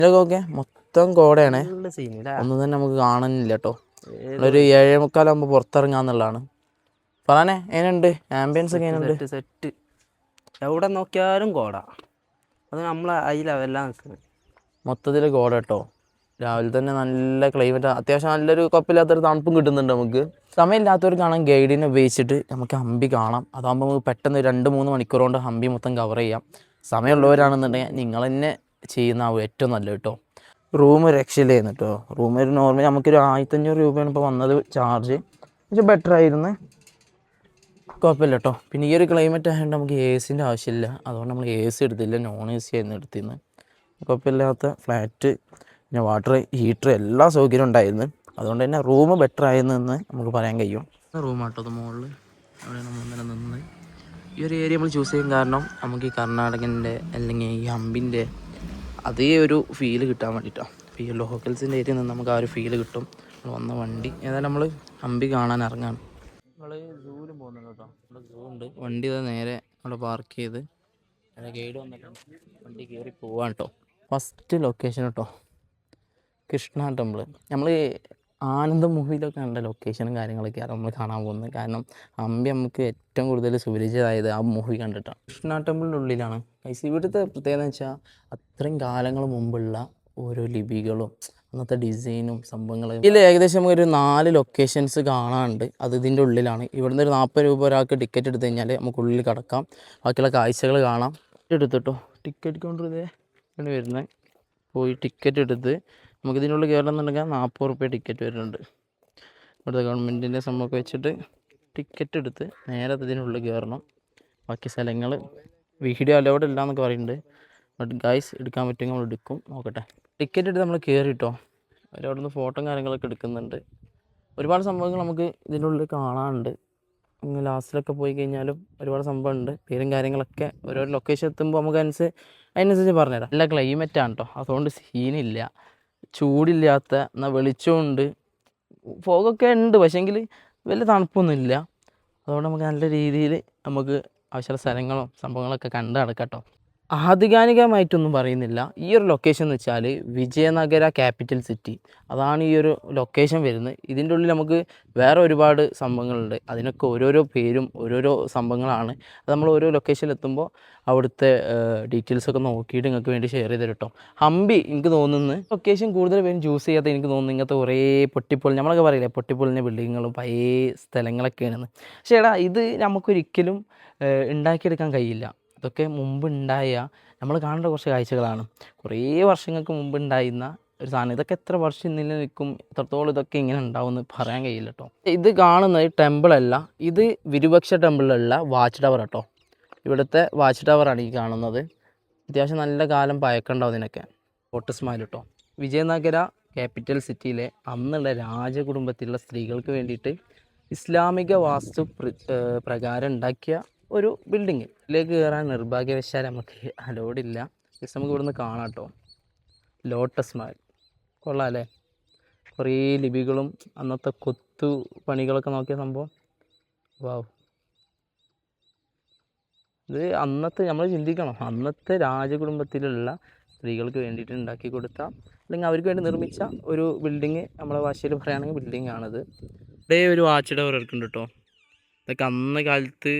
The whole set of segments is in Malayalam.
ഇതൊക്കെ മൊത്തം കോടയാണ്. നല്ല സീനില്ല, ഒന്നും തന്നെ നമുക്ക് കാണുന്നില്ല കേട്ടോ. ഒരു 7:45 പുറത്തിറങ്ങാന്നുള്ളതാണ്. പറയാനേ എങ്ങനെയുണ്ട് ആംബിയൻസ് ഒക്കെ എങ്ങനെയുണ്ട്? സെറ്റ് എവിടെ നോക്കിയാലും കോട. അത് നമ്മളെ അതിലെല്ലാം നിൽക്കുന്നത് മൊത്തത്തിൽ കോട കേട്ടോ. രാവിലെ തന്നെ നല്ല ക്ലൈമറ്റ്, അത്യാവശ്യം നല്ലൊരു കുഴപ്പമില്ലാത്തൊരു തണുപ്പും കിട്ടുന്നുണ്ട് നമുക്ക്. സമയമില്ലാത്തവർക്കാണെങ്കിൽ ഗൈഡിനെ ഉപയോഗിച്ചിട്ട് നമുക്ക് ഹംപി കാണാം. അതാകുമ്പോൾ നമുക്ക് പെട്ടെന്ന് 2-3 മണിക്കൂർ കൊണ്ട് ഹംപി മൊത്തം കവർ ചെയ്യാം. സമയമുള്ളവരാണെന്നുണ്ടെങ്കിൽ നിങ്ങൾ തന്നെ ചെയ്യുന്നതാവും ഏറ്റവും നല്ലത് കേട്ടോ. റൂം രക്ഷയില്ലായിരുന്നു കേട്ടോ. റൂം ഒരു നോർമൽ നമുക്കൊരു 1500 രൂപയാണ് ഇപ്പോൾ വന്നത് ചാർജ്. പക്ഷെ ബെറ്റർ ആയിരുന്നു, കുഴപ്പമില്ല കേട്ടോ. പിന്നെ ഈ ഒരു ക്ലൈമറ്റ് ആയതുകൊണ്ട് നമുക്ക് AC ആവശ്യമില്ല. അതുകൊണ്ട് നമ്മൾ AC എടുത്തില്ല, നോൺ AC ആയിരുന്നു എടുത്തിരുന്നത്. കുഴപ്പമില്ലാത്ത ഫ്ലാറ്റ്, പിന്നെ വാട്ടർ ഹീറ്റർ എല്ലാ സൗകര്യവും ഉണ്ടായിരുന്നു. അതുകൊണ്ട് തന്നെ റൂം ബെറ്റർ ആയെന്ന് നമുക്ക് പറയാൻ കഴിയും. റൂമാട്ടോ അത് മുകളിൽ, അവിടെ നമ്മൾ ഇന്നലെ നിന്ന്. ഈ ഒരു ഏരിയ നമ്മൾ ചൂസ് ചെയ്യാൻ കാരണം നമുക്ക് ഈ കർണാടകൻ്റെ അല്ലെങ്കിൽ ഈ ഹംപിൻ്റെ അതേ ഒരു ഫീല് കിട്ടാൻ വേണ്ടിയിട്ടാണ്. ഈ ലോക്കൽസിൻ്റെ ഏരിയയിൽ നിന്ന് നമുക്ക് ആ ഒരു ഫീല് കിട്ടും. വന്ന വണ്ടി ഏതായാലും നമ്മൾ ഹംപി കാണാൻ ഇറങ്ങാണ്. നമ്മൾ സൂവിലും പോകുന്നുണ്ട് കേട്ടോ. ഇവിടെ സൂ ഉണ്ട്. വണ്ടി ഇതാ നേരെ അവിടെ പാർക്ക് ചെയ്ത് ഗൈഡ് വന്നിട്ടുണ്ട്. വണ്ടി കയറി പോവാണ് കേട്ടോ. ഫസ്റ്റ് ലൊക്കേഷൻ കേട്ടോ, കൃഷ്ണ ടെമ്പിൾ. നമ്മൾ ആനന്ദം മൂവിയിലൊക്കെ കണ്ട ലൊക്കേഷനും കാര്യങ്ങളൊക്കെയാണ് നമ്മൾ കാണാൻ പോകുന്നത്. കാരണം ഹംപി നമുക്ക് ഏറ്റവും കൂടുതൽ സുപരിചിതമായത് ആ മൂവി കണ്ടിട്ടാണ്. കൃഷ്ണ ടെമ്പിളിൻ്റെ ഉള്ളിലാണ്. ഇവിടുത്തെ പ്രത്യേകത എന്ന് വെച്ചാൽ അത്രയും കാലങ്ങൾ മുമ്പുള്ള ഓരോ ലിപികളും അന്നത്തെ ഡിസൈനും സംഭവങ്ങളും. ഇതിൽ ഏകദേശം നമുക്കൊരു 4 ലൊക്കേഷൻസ് കാണാനുണ്ട്. അത് ഇതിൻ്റെ ഉള്ളിലാണ്. ഇവിടുന്ന് ഒരു 40 രൂപ ഒരാൾക്ക് ടിക്കറ്റ് എടുത്തു കഴിഞ്ഞാൽ നമുക്ക് ഉള്ളിൽ കിടക്കാം, ബാക്കിയുള്ള കാഴ്ചകൾ കാണാം. എടുത്തിട്ടോ ടിക്കറ്റ് കൗണ്ടർ ഇതേ വരുന്നത്. പോയി ടിക്കറ്റ് എടുത്ത് നമുക്ക് ഇതിനുള്ളിൽ കയറണമെന്നുണ്ടെങ്കിൽ 40 റുപ്യ ടിക്കറ്റ് വരുന്നുണ്ട്. ഇവിടുത്തെ ഗവൺമെൻറ്റിൻ്റെ സംഭവമൊക്കെ വെച്ചിട്ട് ടിക്കറ്റ് എടുത്ത് നേരെ ഇതിനുള്ളിൽ കയറണം. ബാക്കി സ്ഥലങ്ങൾ വീഡിയോ അലൗഡ് ഇല്ല എന്നൊക്കെ പറയുന്നുണ്ട്. ബട്ട് ഗൈസ് എടുക്കാൻ പറ്റുമെങ്കിൽ നമ്മൾ എടുക്കും, നോക്കട്ടെ. ടിക്കറ്റ് എടുത്ത് നമ്മൾ കയറിയിട്ടോ. അവരവിടെ നിന്ന് ഫോട്ടോയും കാര്യങ്ങളൊക്കെ എടുക്കുന്നുണ്ട്. ഒരുപാട് സംഭവങ്ങൾ നമുക്ക് ഇതിൻ്റെ ഉള്ളിൽ കാണാനുണ്ട്. ലാസ്റ്റിലൊക്കെ പോയി കഴിഞ്ഞാലും ഒരുപാട് സംഭവമുണ്ട്. പേരും കാര്യങ്ങളൊക്കെ ഓരോ ലൊക്കേഷൻ എത്തുമ്പോൾ നമുക്ക് അതിനനുസരിച്ച് പറഞ്ഞുതരാം. നല്ല ക്ലൈമറ്റാണ് കേട്ടോ, അതുകൊണ്ട് സീനില്ല. ചൂടില്ലാത്ത എന്നാൽ വെളിച്ചമുണ്ട്, ഫോഗൊക്കെ ഉണ്ട്, പക്ഷേങ്കിൽ വലിയ തണുപ്പൊന്നുമില്ല. അതുകൊണ്ട് നമുക്ക് നല്ല രീതിയിൽ നമുക്ക് ആവശ്യമുള്ള സ്ഥലങ്ങളും സംഭവങ്ങളൊക്കെ കണ്ട് നടക്കാം കേട്ടോ. ആധികാരികമായിട്ടൊന്നും പറയുന്നില്ല. ഈ ഒരു ലൊക്കേഷൻ എന്ന് വെച്ചാൽ വിജയനഗര ക്യാപിറ്റൽ സിറ്റി, അതാണ് ഈ ഒരു ലൊക്കേഷൻ വരുന്നത്. ഇതിൻ്റെ ഉള്ളിൽ നമുക്ക് വേറെ ഒരുപാട് സംഭവങ്ങളുണ്ട്. അതിനൊക്കെ ഓരോരോ പേരും ഓരോരോ സംഭവങ്ങളാണ്. അത് നമ്മൾ ഓരോ ലൊക്കേഷനിൽ എത്തുമ്പോൾ അവിടുത്തെ ഡീറ്റെയിൽസൊക്കെ നോക്കിയിട്ട് നിങ്ങൾക്ക് വേണ്ടി ഷെയർ ചെയ്ത് കേട്ടോ. ഹംപി എനിക്ക് തോന്നുന്നു ലൊക്കേഷൻ കൂടുതൽ പേരും ചൂസ് ചെയ്യാത്ത എനിക്ക് തോന്നുന്നു ഇങ്ങനത്തെ കുറേ പൊട്ടിപ്പൊളി, നമ്മളൊക്കെ പറയില്ലേ പൊട്ടിപ്പൊളിഞ്ഞ ബിൽഡിങ്ങുകളും പഴയ സ്ഥലങ്ങളൊക്കെയാണെന്ന്. പക്ഷേ എടാ ഇത് നമുക്കൊരിക്കലും ഉണ്ടാക്കിയെടുക്കാൻ കഴിയില്ല. ഇതൊക്കെ മുമ്പുണ്ടായ നമ്മൾ കാണേണ്ട കുറച്ച് കാഴ്ചകളാണ്. കുറേ വർഷങ്ങൾക്ക് മുമ്പ് ഉണ്ടായിരുന്ന ഒരു സാധനം. ഇതൊക്കെ എത്ര വർഷം നിലനിൽക്കും, എത്രത്തോളം ഇതൊക്കെ ഇങ്ങനെ ഉണ്ടാവുമെന്ന് പറയാൻ കഴിയില്ല കേട്ടോ. ഇത് കാണുന്നത് ടെമ്പിളല്ല, ഇത് വിരുപക്ഷ ടെമ്പിളിലുള്ള വാച്ച് ടവർ കേട്ടോ. ഇവിടുത്തെ വാച്ച് ടവറാണ് ഈ കാണുന്നത്. അത്യാവശ്യം നല്ല കാലം പഴക്കമുണ്ടാവും ഇതിനൊക്കെ. ഫോർട്ട് സ്മൈൽ കേട്ടോ. വിജയനഗര ക്യാപിറ്റൽ സിറ്റിയിലെ അന്നുള്ള രാജകുടുംബത്തിലുള്ള സ്ത്രീകൾക്ക് വേണ്ടിയിട്ട് ഇസ്ലാമിക വാസ്തു പ്രകാരം ഉണ്ടാക്കിയ ഒരു ബിൽഡിങ്. ഇതിലേക്ക് കയറാൻ നിർഭാഗ്യവശാൽ നമുക്ക് അലോഡില്ല. ജസ്റ്റ് നമുക്ക് ഇവിടുന്ന് കാണാം കേട്ടോ. ലോട്ടസ് മഹൽ കൊള്ളാം അല്ലേ? കുറേ ലിപികളും അന്നത്തെ കൊത്തു പണികളൊക്കെ നോക്കിയ സംഭവം. വാവ്, ഇത് അന്നത്തെ നമ്മൾ ചിന്തിക്കണം, അന്നത്തെ രാജകുടുംബത്തിലുള്ള സ്ത്രീകൾക്ക് വേണ്ടിയിട്ട് ഉണ്ടാക്കി കൊടുത്ത അല്ലെങ്കിൽ അവർക്ക് വേണ്ടി നിർമ്മിച്ച ഒരു ബിൽഡിങ്. നമ്മളെ ഭാഷയിൽ പറയുകയാണെങ്കിൽ ബിൽഡിംഗ് ആണിത്. ഇവിടെ ഒരു വാച്ച് ടവർ ഇറക്കുന്നുണ്ട് കേട്ടോ. ഇതൊക്കെ അന്ന് കാലത്ത്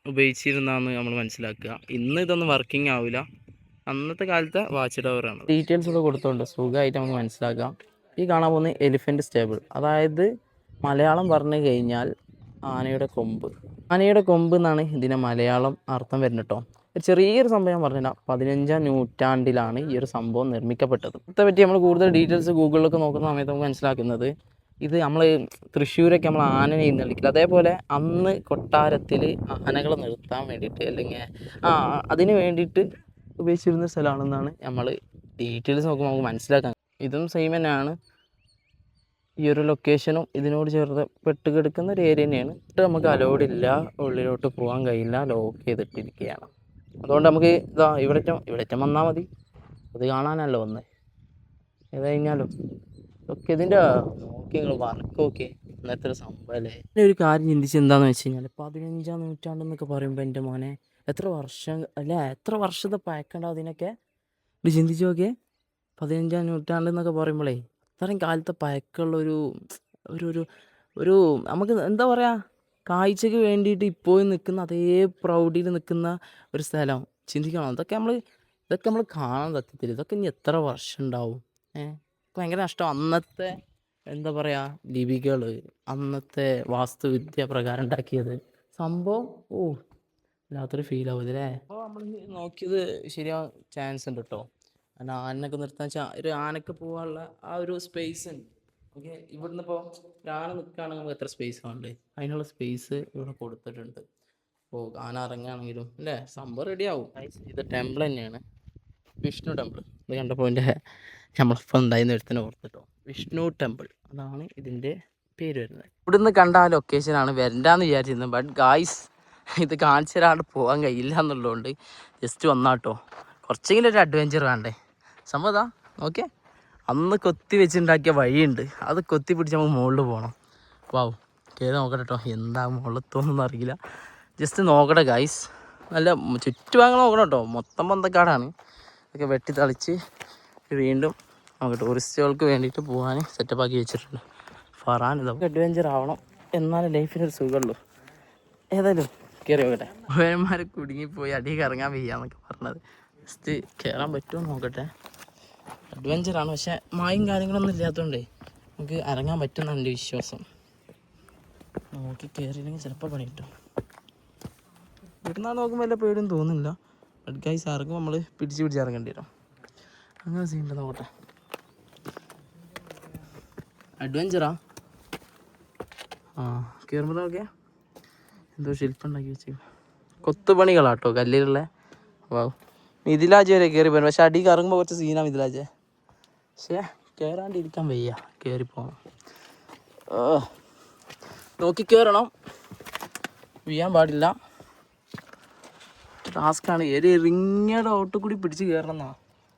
ഉപയോഗിച്ചിരുന്നാന്ന് നമ്മൾ മനസ്സിലാക്കുക. ഇന്ന് ഇതൊന്നും വർക്കിംഗ് ആവില്ല. അന്നത്തെ കാലത്തെ വാച്ച് ടവറാണ്. ഡീറ്റെയിൽസ് ഒക്കെ കൊടുത്തോണ്ട് സുഖമായിട്ട് നമുക്ക് മനസ്സിലാക്കാം. ഈ കാണാൻ പോകുന്ന എലിഫൻറ്റ് സ്റ്റേബിൾ, അതായത് മലയാളം പറഞ്ഞു കഴിഞ്ഞാൽ ആനയുടെ കൊമ്പ്. ആനയുടെ കൊമ്പ് എന്നാണ് ഇതിനെ മലയാളം അർത്ഥം വരുന്നത് കേട്ടോ. ചെറിയൊരു സംഭവം ഞാൻ പറഞ്ഞില്ല, 15-ാം നൂറ്റാണ്ടിലാണ് ഈ ഒരു സംഭവം നിർമ്മിക്കപ്പെട്ടത്. ഇതിനെപ്പറ്റി നമ്മൾ കൂടുതൽ ഡീറ്റെയിൽസ് ഗൂഗിളിലൊക്കെ നോക്കുന്ന സമയത്ത് നമുക്ക് മനസ്സിലാക്കുന്നത്, ഇത് നമ്മൾ തൃശ്ശൂരൊക്കെ നമ്മൾ ആനനെ എഴുന്നള്ളിക്കില്ല, അതേപോലെ അന്ന് കൊട്ടാരത്തിൽ ആനകളെ നിർത്താൻ വേണ്ടിയിട്ട് അല്ലെങ്കിൽ അതിന് വേണ്ടിയിട്ട് ഉപയോഗിച്ചിരുന്ന സ്ഥലമാണെന്നാണ് നമ്മൾ ഡീറ്റെയിൽസ് നോക്കുമ്പോൾ നമുക്ക് മനസ്സിലാക്കാൻ. ഇതും സെയിം തന്നെയാണ്. ഈ ഒരു ലൊക്കേഷനും ഇതിനോട് ചേർത്ത് പെട്ട് കിടക്കുന്ന ഒരു ഏരിയ തന്നെയാണ്. നമുക്ക് അലോഡില്ല, ഉള്ളിലോട്ട് പോകാൻ കഴിയില്ല, ലോക്ക് ചെയ്തിട്ടിരിക്കുകയാണ്. അതുകൊണ്ട് നമുക്ക് ഇവിടെ വന്നാൽ മതി. അത് കാണാനല്ലോ വന്നേ. ഏത് കഴിഞ്ഞാലും ഒക്കെ ഇതിൻ്റെ നോക്കി നിങ്ങൾ വർക്ക് നോക്കി ഇന്നത്തെ ഒരു സംഭവം അല്ലേ. ഒരു കാര്യം ചിന്തിച്ച് എന്താണെന്ന് വെച്ച് കഴിഞ്ഞാൽ 15-ാം നൂറ്റാണ്ടെന്നൊക്കെ പറയുമ്പോൾ എൻ്റെ മോനെ എത്ര വർഷം അല്ലേ, എത്ര വർഷത്തെ പഴക്കണ്ടാവും അതിനൊക്കെ. ഇത് ചിന്തിച്ച് നോക്കിയേ, 15-ാം നൂറ്റാണ്ട് എന്നൊക്കെ പറയുമ്പോഴേ അത്രയും കാലത്തെ പഴക്കമുള്ള ഒരു ഒരു ഒരു ഒരു നമുക്ക് എന്താ പറയുക, കാഴ്ചക്ക് വേണ്ടിയിട്ട് ഇപ്പോഴും നിൽക്കുന്ന അതേ പ്രൗഢിയിൽ നിൽക്കുന്ന ഒരു സ്ഥലം ചിന്തിക്കണം. ഇതൊക്കെ നമ്മൾ കാണാൻ സത്യത്തിൽ ഇതൊക്കെ ഇനി എത്ര വർഷം ഉണ്ടാവും. ഭയങ്കര നഷ്ടം. അന്നത്തെ എന്താ പറയുക ലിപികൾ, അന്നത്തെ വാസ്തുവിദ്യ പ്രകാരം ഉണ്ടാക്കിയത് സംഭവം വല്ലാത്തൊരു ഫീൽ ആവും ഇതില്ലേ. അപ്പോൾ നമ്മൾ നോക്കിയത് ശരിയാവാൻ ചാൻസ് ഉണ്ട് കേട്ടോ. കാരണം ആനയൊക്കെ നിർത്താൻ ഒരു ആനക്ക് പോകാനുള്ള ആ ഒരു സ്പേസ് ഉണ്ട്. ഓക്കെ, ഇവിടുന്ന് ഇപ്പോൾ ഒരാന നിൽക്കുകയാണെങ്കിൽ നമുക്ക് എത്ര സ്പേസ് വേണ്ടേ, അതിനുള്ള സ്പേസ് ഇവിടെ കൊടുത്തിട്ടുണ്ട്. അപ്പോൾ ആന ഇറങ്ങുകയാണെങ്കിലും അല്ലേ സംഭവം റെഡിയാവും. ഇത് ടെമ്പിൾ തന്നെയാണ്, വിഷ്ണു ടെമ്പിൾ. ഇത് കണ്ടപ്പോൾ എൻ്റെ നമ്മളിപ്പോൾ ഉണ്ടായിരുന്ന ഒരുത്തന്നെ ഓർത്തിട്ടോ, വിഷ്ണു ടെമ്പിൾ അതാണ് ഇതിൻ്റെ പേര് വരുന്നത്. ഇവിടുന്ന് കണ്ട ആ ലൊക്കേഷനാണ് വരണ്ടാന്ന് വിചാരിച്ചിരുന്നത്. ബട്ട് ഗായ്സ് ഇത് കാണിച്ചു തരാണ്ട് പോകാൻ കഴിയില്ല എന്നുള്ളതുകൊണ്ട് ജസ്റ്റ് വന്നാട്ടോ. കുറച്ചെങ്കിലും ഒരു അഡ്വഞ്ചർ വേണ്ടേ. സംഭവം ഓക്കെ, അന്ന് കൊത്തി വെച്ചുണ്ടാക്കിയ വഴിയുണ്ട്, അത് കൊത്തി പിടിച്ച് നമുക്ക് മുകളിൽ പോകണം. വാവ്, കയറി നോക്കട്ടെ കേട്ടോ, എന്താ മുകളിലെത്തോന്നൊന്നും അറിയില്ല. ജസ്റ്റ് നോക്കട്ടെ ഗായ്സ്. നല്ല ചുറ്റുഭാഗങ്ങൾ നോക്കണം കേട്ടോ, മൊത്തം പന്തക്കാടാണ്. ഇതൊക്കെ വെട്ടി തളിച്ച് വീണ്ടും നമുക്ക് ടൂറിസ്റ്റുകൾക്ക് വേണ്ടിയിട്ട് പോകാൻ സെറ്റപ്പാക്കി വെച്ചിട്ടുണ്ട്. ഫറാൻ ഇതൊക്കെ അഡ്വഞ്ചർ ആവണം, എന്നാലും ലൈഫിനൊരു സുഖമുള്ളൂ. ഏതായാലും കയറി നോക്കട്ടെ. പയ്യന്മാർ കുടുങ്ങിപ്പോയി അടിയിൽ ഇറങ്ങാൻ വയ്യാന്നൊക്കെ പറഞ്ഞത്. ജസ്റ്റ് കയറാൻ പറ്റുമോ നോക്കട്ടെ. അഡ്വഞ്ചറാണ്, പക്ഷേ മായും കാര്യങ്ങളൊന്നും ഇല്ലാത്തതുകൊണ്ടേ നമുക്ക് ഇറങ്ങാൻ പറ്റുമെന്നാണ് എൻ്റെ വിശ്വാസം. നോക്കി കയറിയില്ലെങ്കിൽ ചിലപ്പോൾ പണി കിട്ടും. ഇവിടുന്നാൾ നോക്കുമ്പോൾ വല്ല പേടിയും തോന്നുന്നില്ല. ബട്ട് ഗൈസ് ഇറങ്ങും നമ്മൾ പിടിച്ച് ഇറങ്ങേണ്ടി വരും. അങ്ങനെ സീനുണ്ട്, നോക്കട്ടെ. അഡ്വഞ്ചറാ. കയറുമ്പോൾ നോക്കിയാൽ എന്തോ ശില്പം ഉണ്ടാക്കി വെച്ചു, കൊത്തുപണികളാട്ടോ കല്ലിലുള്ള. വാവ്, മിഥിലാജ് വരെ കയറി പോരും, പക്ഷെ അടിയിൽ ഇറങ്ങുമ്പോൾ കുറച്ച് സീനാണ് മിഥിലാജ്. പക്ഷേ കയറാണ്ടിരിക്കാൻ വയ്യ, കയറിപ്പോണം. നോക്കി കയറണം, വീഴാൻ പാടില്ല. ടാസ്ക്കാണ്. ഇറിങ്ങയുടെ ഓട്ട് കൂടി പിടിച്ച് കയറണം എന്നാ.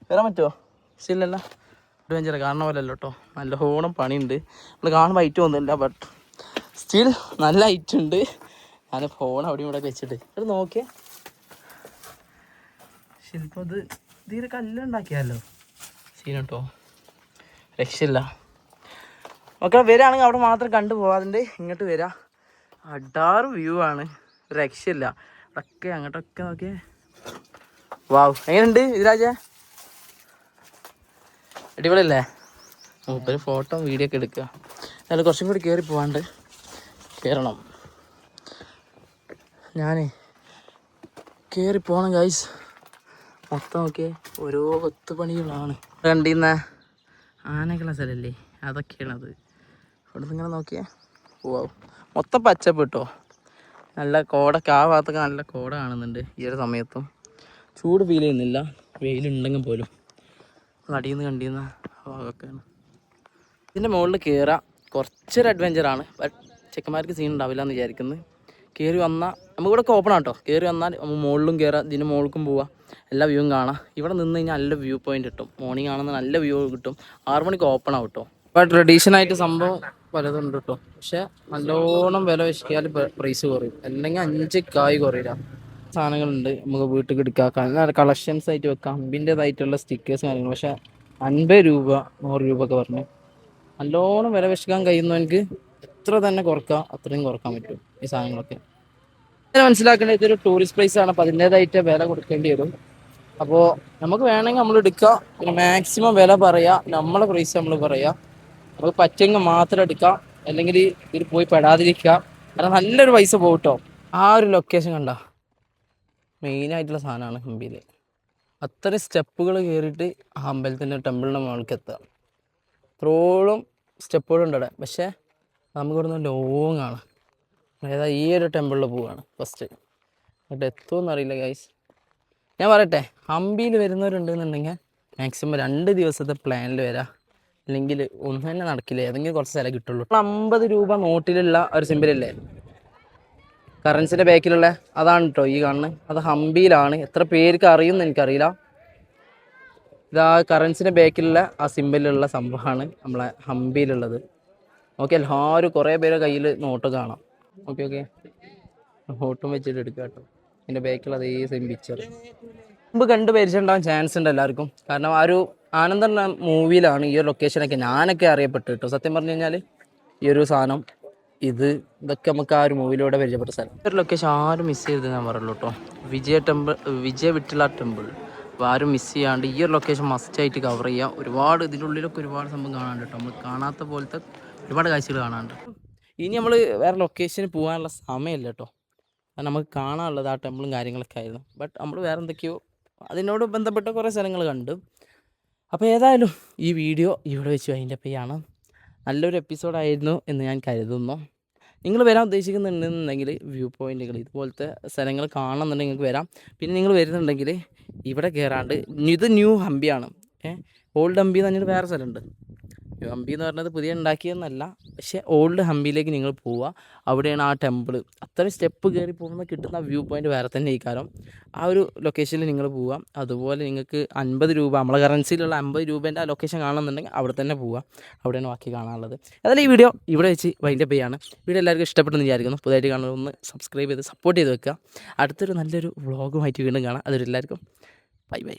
കയറാൻ പറ്റുമോ? ശരിയല്ല, അഡ്വഞ്ചർ കാണുന്ന പോലെ അല്ല കേട്ടോ, നല്ല ഹോണം പണിയുണ്ട്. നമ്മൾ കാണുമ്പോൾ ഹൈറ്റ് ഒന്നുമില്ല, ബട്ട് സ്റ്റിൽ നല്ല ഹൈറ്റ് ഉണ്ട്. ഞാൻ ഫോൺ അവിടെയും ഇവിടെ വെച്ചിട്ട് അത് നോക്കിയേ. ശില്പം ഇത് തീരെ കല്ലുണ്ടാക്കിയാലോ, സീൻ കേട്ടോ, രക്ഷയില്ല. മക്കളെ വരികയാണെങ്കിൽ അവിടെ മാത്രം കണ്ടു പോകാറുണ്ട്, ഇങ്ങോട്ട് വരാം. അടാറ് വ്യൂ ആണ്, രക്ഷയില്ല. അതൊക്കെ അങ്ങോട്ടൊക്കെ നോക്കിയേ. വാവ്, എങ്ങനെയുണ്ട് ഇതിരാജ? അടിപൊളിയല്ലേ? മൂപ്പര് ഫോട്ടോ വീഡിയോ ഒക്കെ എടുക്കുക. എന്നാലും കുറച്ചും കൂടി കയറി പോകാണ്ട്, കയറണം. ഞാനേ കയറി പോകണം ഗൈസ്. മൊത്തം നോക്കിയേ, ഓരോ കൊത്തുപണികളാണ്. കണ്ടിരുന്ന ആനകളെ സ്ഥലമല്ലേ, അതൊക്കെയാണത്. ഇവിടെ നിന്ന് ഇങ്ങനെ നോക്കിയേ, പോവാം. മൊത്തം പച്ചപ്പ് കിട്ടോ, നല്ല കോടൊക്കെ. ആ ഭാഗത്തൊക്കെ നല്ല കോട കാണുന്നുണ്ട്. ഈ ഒരു സമയത്തും ചൂട് ഫീൽ ചെയ്യുന്നില്ല, വെയിലുണ്ടെങ്കിൽ പോലും. അടിയിൽ നിന്ന് കണ്ടിരുന്ന ഭാഗമൊക്കെയാണ്. ഇതിൻ്റെ മുകളിൽ കയറാം, കുറച്ചൊരു അഡ്വഞ്ചറാണ്. ബട്ട് ചെക്കന്മാർക്ക് സീൻ ഉണ്ടാവില്ല എന്ന് വിചാരിക്കുന്നത്. കയറി വന്നാൽ നമുക്കിവിടെ ഓപ്പൺ ആട്ടോ. കയറി വന്നാൽ മുകളിലും കയറാം, ഇതിൻ്റെ മുകൾക്കും പോവാം, എല്ലാ വ്യൂവും കാണാം. ഇവിടെ നിന്ന് കഴിഞ്ഞാൽ നല്ല വ്യൂ പോയിന്റ് കിട്ടും. മോർണിംഗ് ആണെന്ന് നല്ല വ്യൂ കിട്ടും. 6 മണിക്ക് ഓപ്പൺ ആവും കേട്ടോ. ഇപ്പോൾ ട്രഡീഷണലായിട്ട് സംഭവം പലതുണ്ട് കേട്ടോ, പക്ഷെ നല്ലോണം വില വെച്ചാൽ പ്രൈസ് കുറയും, അല്ലെങ്കിൽ 5 കായ് കുറയില്ല. സാധനങ്ങളുണ്ട്, നമുക്ക് വീട്ടിൽ എടുക്കാം, നല്ല കളക്ഷൻസ് ആയിട്ട് വെക്കാം. അമ്പിൻ്റെതായിട്ടുള്ള സ്റ്റിക്കേഴ്സ് കാര്യങ്ങൾ. പക്ഷെ 50 രൂപ 100 രൂപ ഒക്കെ പറഞ്ഞ് നല്ലോണം വില വെക്കാൻ കഴിയുന്നവർക്ക് എത്ര തന്നെ കുറക്കാം, അത്രയും കുറക്കാൻ പറ്റും ഈ സാധനങ്ങളൊക്കെ. മനസ്സിലാക്കേണ്ടത് ഇതൊരു ടൂറിസ്റ്റ് പ്ലേസ് ആണ്, അപ്പോൾ അതിൻ്റെതായിട്ട് വില കൊടുക്കേണ്ടി വരും. അപ്പോൾ നമുക്ക് വേണമെങ്കിൽ നമ്മൾ എടുക്കുക, പിന്നെ മാക്സിമം വില പറയുക, നമ്മളെ പ്രൈസ് നമ്മൾ പറയുക. നമുക്ക് പറ്റുമെങ്കിൽ മാത്രം എടുക്കാം, അല്ലെങ്കിൽ ഇതിൽ പോയി പെടാതിരിക്കുക. കാരണം നല്ലൊരു പൈസ പോകും കേട്ടോ. ആ ഒരു ലൊക്കേഷൻ കണ്ട മെയിനായിട്ടുള്ള സാധനമാണ് ഹംപിയിൽ. അത്രയും സ്റ്റെപ്പുകൾ കയറിയിട്ട് ആ അമ്പലത്തിൻ്റെ ടെമ്പിളിൻ്റെ മുകൾക്ക് എത്തുക. ഇത്രോളം സ്റ്റെപ്പുകളുണ്ട് അവിടെ, പക്ഷേ നമുക്കിവിടുന്ന് ലോങ് ആണ്. അതായത് ഈ ഒരു ടെമ്പിളിൽ പോവുകയാണ് ഫസ്റ്റ്. എന്നിട്ട് എത്തുമെന്നറിയില്ല ഗൈസ്. ഞാൻ പറയട്ടെ, ഹംപിയിൽ വരുന്നവരുണ്ടെന്നുണ്ടെങ്കിൽ മാക്സിമം 2 ദിവസത്തെ പ്ലാനിൽ വരാം, അല്ലെങ്കിൽ ഒന്നും തന്നെ നടക്കില്ല, ഏതെങ്കിലും കുറച്ച് സ്ഥലം കിട്ടുള്ളൂ. 50 രൂപ നോട്ടിലുള്ള ഒരു സിമ്പിളല്ലേ, കറൻസിൻ്റെ ബാക്കിലുള്ള അതാണ് കേട്ടോ ഈ കാണുന്നത്. അത് ഹംപിയിലാണ്. എത്ര പേർക്ക് അറിയുമെന്ന് എനിക്കറിയില്ല. ഇതാ കറൻസിൻ്റെ ബാക്കിലുള്ള ആ സിമ്പിളിലുള്ള സംഭവമാണ് നമ്മളെ ഹംപിയിലുള്ളത്. ഓക്കെ, എല്ലാവരും കുറേ പേരെ കയ്യിൽ നോട്ട് കാണാം. ഓക്കെ, നോട്ടും വെച്ചിട്ട് എടുക്കുക കേട്ടോ. ഇതിൻ്റെ ബാക്കിലുള്ള അതേ സെയിം പിക്ചർ മുമ്പ് കണ്ട് പരിചയമുണ്ടാകാൻ ചാൻസ് ഉണ്ട് എല്ലാവർക്കും. കാരണം ആ ഒരു ആനന്ദൻ മൂവിയിലാണ് ഈ ഒരു ലൊക്കേഷനൊക്കെ ഞാനൊക്കെ അറിയപ്പെട്ടു കേട്ടോ. സത്യം പറഞ്ഞു കഴിഞ്ഞാൽ ഈ ഒരു സാധനം ഇതൊക്കെ നമുക്ക് ആ ഒരു മൂവിയിലൂടെ പരിചയപ്പെട്ട സ്ഥലം. ഈ ഒരു ലൊക്കേഷൻ ആരും മിസ് ചെയ്ത് ഞാൻ പറയുള്ളൂ കേട്ടോ. വിജയ വിട്ടില ടെമ്പിൾ. അപ്പോൾ ആരും മിസ് ചെയ്യാണ്ട് ഈ ഒരു ലൊക്കേഷൻ മസ്റ്റായിട്ട് കവർ ചെയ്യുക. ഒരുപാട് ഇതിനുള്ളിലൊക്കെ ഒരുപാട് സംഭവം കാണാനുണ്ട് കേട്ടോ. നമ്മൾ കാണാത്ത പോലത്തെ ഒരുപാട് കാഴ്ചകൾ കാണാനുണ്ട്. ഇനി നമ്മൾ വേറെ ലൊക്കേഷന് പോകാനുള്ള സമയമില്ല കേട്ടോ. അത് നമുക്ക് കാണാനുള്ളത് ആ ടെമ്പിളും കാര്യങ്ങളൊക്കെ ആയിരുന്നു. ബട്ട് നമ്മൾ വേറെ എന്തൊക്കെയോ അതിനോട് ബന്ധപ്പെട്ട കുറേ സ്ഥലങ്ങൾ കണ്ടു. അപ്പോൾ ഏതായാലും ഈ വീഡിയോ ഇവിടെ വെച്ച് അതിൻ്റെ പേയാണ്. നല്ലൊരു എപ്പിസോഡായിരുന്നു എന്ന് ഞാൻ കരുതുന്നു. നിങ്ങൾ വരാൻ ഉദ്ദേശിക്കുന്നുണ്ടെന്നുണ്ടെങ്കിൽ വ്യൂ പോയിൻറ്റുകൾ ഇതുപോലത്തെ സ്ഥലങ്ങൾ കാണുന്നുണ്ടെങ്കിൽ നിങ്ങൾക്ക് വരാം. പിന്നെ നിങ്ങൾ വരുന്നുണ്ടെങ്കിൽ ഇവിടെ കയറാണ്ട് ഇത് ന്യൂ ഹംപിയാണ്. ഓൾഡ് ഹംപി എന്ന് പറഞ്ഞിട്ട് വേറെ സ്ഥലമുണ്ട്. ന്യൂ ഹംപി എന്ന് പറഞ്ഞത് പുതിയ ഉണ്ടാക്കിയതെന്നല്ല, പക്ഷേ ഓൾഡ് ഹംപിയിലേക്ക് നിങ്ങൾ പോവുക. അവിടെയാണ് ആ ടെമ്പിൾ. അത്രയും സ്റ്റെപ്പ് കയറി പോകുമ്പോൾ കിട്ടുന്ന വ്യൂ പോയിൻറ്റ് വേറെ തന്നെ ഈ കാലം. ആ ഒരു ലൊക്കേഷനിൽ നിങ്ങൾ പോവുക. അതുപോലെ നിങ്ങൾക്ക് 50 രൂപ നമ്മളെ കറൻസിയിലുള്ള 50 രൂപേൻ്റെ ആ ലൊക്കേഷൻ കാണുന്നുണ്ടെങ്കിൽ അവിടെ തന്നെ പോവുക. അവിടെയാണ് ബാക്കി കാണാനുള്ളത്. അതായത് ഈ വീഡിയോ ഇവിടെ വെച്ച് വൈൻഡപ്പ് ചെയ്യാണ്. വീഡിയോ എല്ലാവർക്കും ഇഷ്ടപ്പെട്ടെന്ന് വിചാരിക്കുന്നു. പുതിയതായിട്ട് കാണുന്നത് ഒന്ന് സബ്സ്ക്രൈബ് ചെയ്ത് സപ്പോർട്ട് ചെയ്ത് വെക്കുക. അടുത്തൊരു നല്ലൊരു വ്ളോഗുമായിട്ട് വീണ്ടും കാണാം. അതൊരു എല്ലാവർക്കും ബൈ.